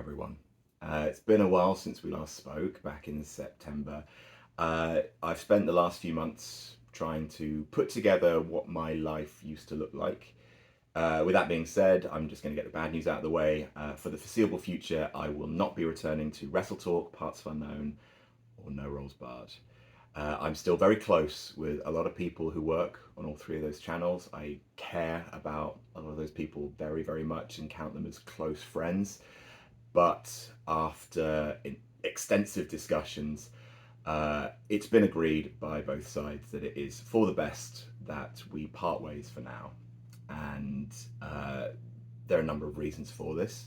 everyone. It's been a while since we last spoke, back in September. I've spent the last few months trying to put together what my life used to look like. With that being said, I'm just going to get the bad news out of the way. For the foreseeable future, I will not be returning to Wrestle Talk, Parts of Unknown, or No Rolls Barred. I'm still very close with a lot of people who work on all three of those channels. I care about a lot of those people very, very much and count them as close friends. But after extensive discussions, it's been agreed by both sides that it is for the best that we part ways for now. And there are a number of reasons for this.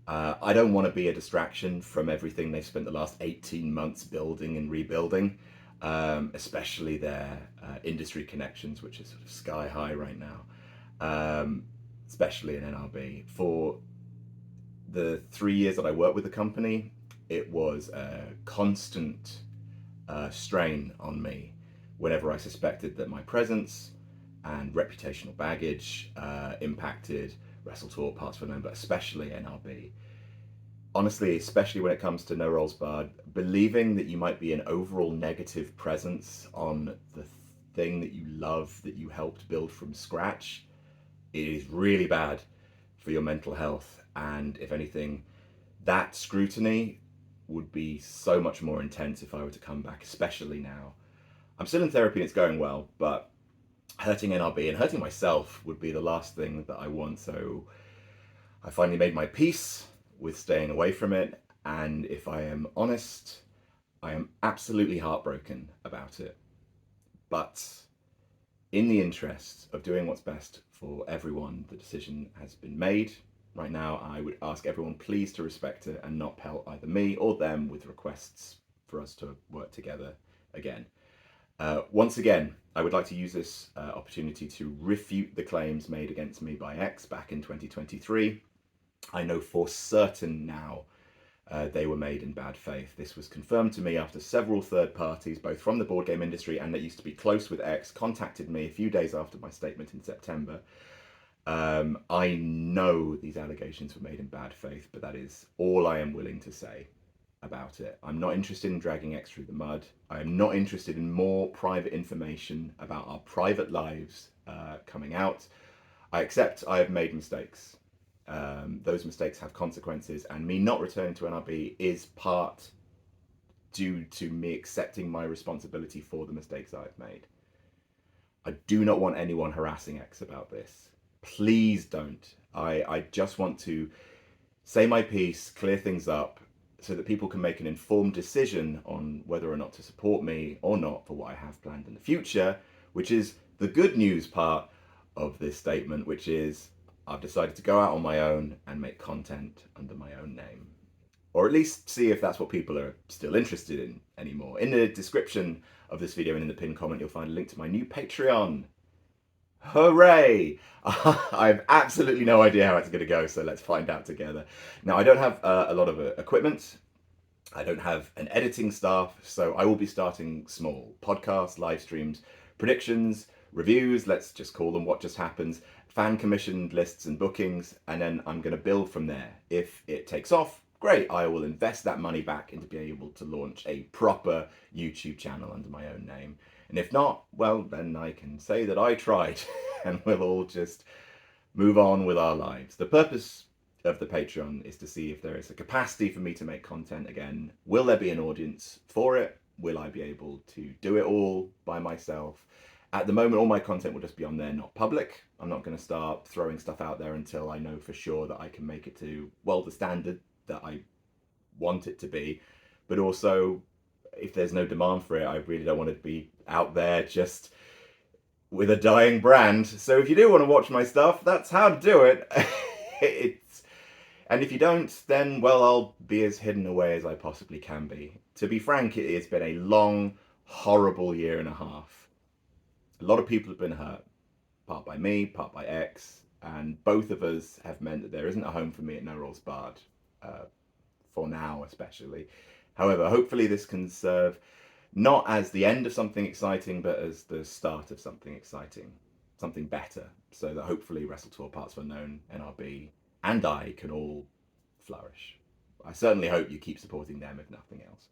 I don't want to be a distraction from everything they've spent the last 18 months building and rebuilding, especially their industry connections, which is sort of sky high right now, especially in NRB. For the 3 years that I worked with the company, it was a constant strain on me whenever I suspected that my presence and reputational baggage impacted Wrestle Talk, Parts of Unknown, but especially NRB. Honestly, especially when it comes to No Rolls Barred, believing that you might be an overall negative presence on the thing that you love, that you helped build from scratch, it is really bad for your mental health. And if anything, that scrutiny would be so much more intense if I were to come back, especially now. I'm still in therapy and it's going well, but hurting NRB and hurting myself would be the last thing that I want. So I finally made my peace with staying away from it. And if I am honest, I am absolutely heartbroken about it. But in the interest of doing what's best for everyone, the decision has been made. Right now, I would ask everyone please to respect it and not pelt either me or them with requests for us to work together again. Once again, I would like to use this opportunity to refute the claims made against me by X back in 2023. I know for certain now they were made in bad faith. This was confirmed to me after several third parties, both from the board game industry and that used to be close with X, contacted me a few days after my statement in September. I know these allegations were made in bad faith, but that is all I am willing to say about it. I'm not interested in dragging X through the mud. I am not interested in more private information about our private lives coming out. I accept I have made mistakes. Those mistakes have consequences, and me not returning to NRB is part due to me accepting my responsibility for the mistakes I've made. I do not want anyone harassing X about this. Please don't. I just want to say my piece, clear things up, so that people can make an informed decision on whether or not to support me or not for what I have planned in the future, which is the good news part of this statement, which is I've decided to go out on my own and make content under my own name. Or at least see if that's what people are still interested in anymore. In the description of this video and in the pinned comment, you'll find a link to my new Patreon. Hooray! I have absolutely no idea how it's going to go, so let's find out together. Now, I don't have a lot of equipment. I don't have an editing staff, so I will be starting small. Podcasts, live streams, predictions, reviews, let's just call them what just happens, fan commissioned lists and bookings, and then I'm going to build from there. If it takes off, great, I will invest that money back into being able to launch a proper YouTube channel under my own name. And if not, well, then I can say that I tried and we'll all just move on with our lives. The purpose of the Patreon is to see if there is a capacity for me to make content again. Will there be an audience for it? Will I be able to do it all by myself? At the moment, all my content will just be on there, not public. I'm not going to start throwing stuff out there until I know for sure that I can make it to, well, the standard that I want it to be. But also, if there's no demand for it, I really don't want to be out there just with a dying brand. So if you do want to watch my stuff, that's how to do it. And if you don't, then, well, I'll be as hidden away as I possibly can be. To be frank, it has been a long, horrible year and a half. A lot of people have been hurt, part by me, part by X, and both of us have meant that there isn't a home for me at No Rolls Barred, for now especially. However, hopefully this can serve not as the end of something exciting, but as the start of something exciting, something better, so that hopefully Wrestle Tour, Parts of Unknown, NRB, and I can all flourish. I certainly hope you keep supporting them, if nothing else.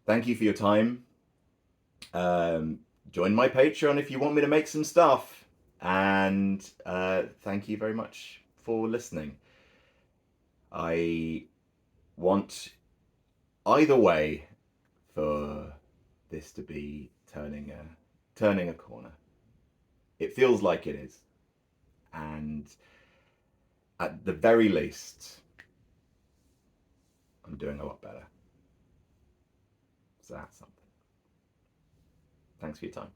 Thank you for your time. Join my Patreon if you want me to make some stuff. And thank you very much for listening. I want either way for this to be turning a corner. It feels like it is. And at the very least, I'm doing a lot better. So that's something. Thanks for your time.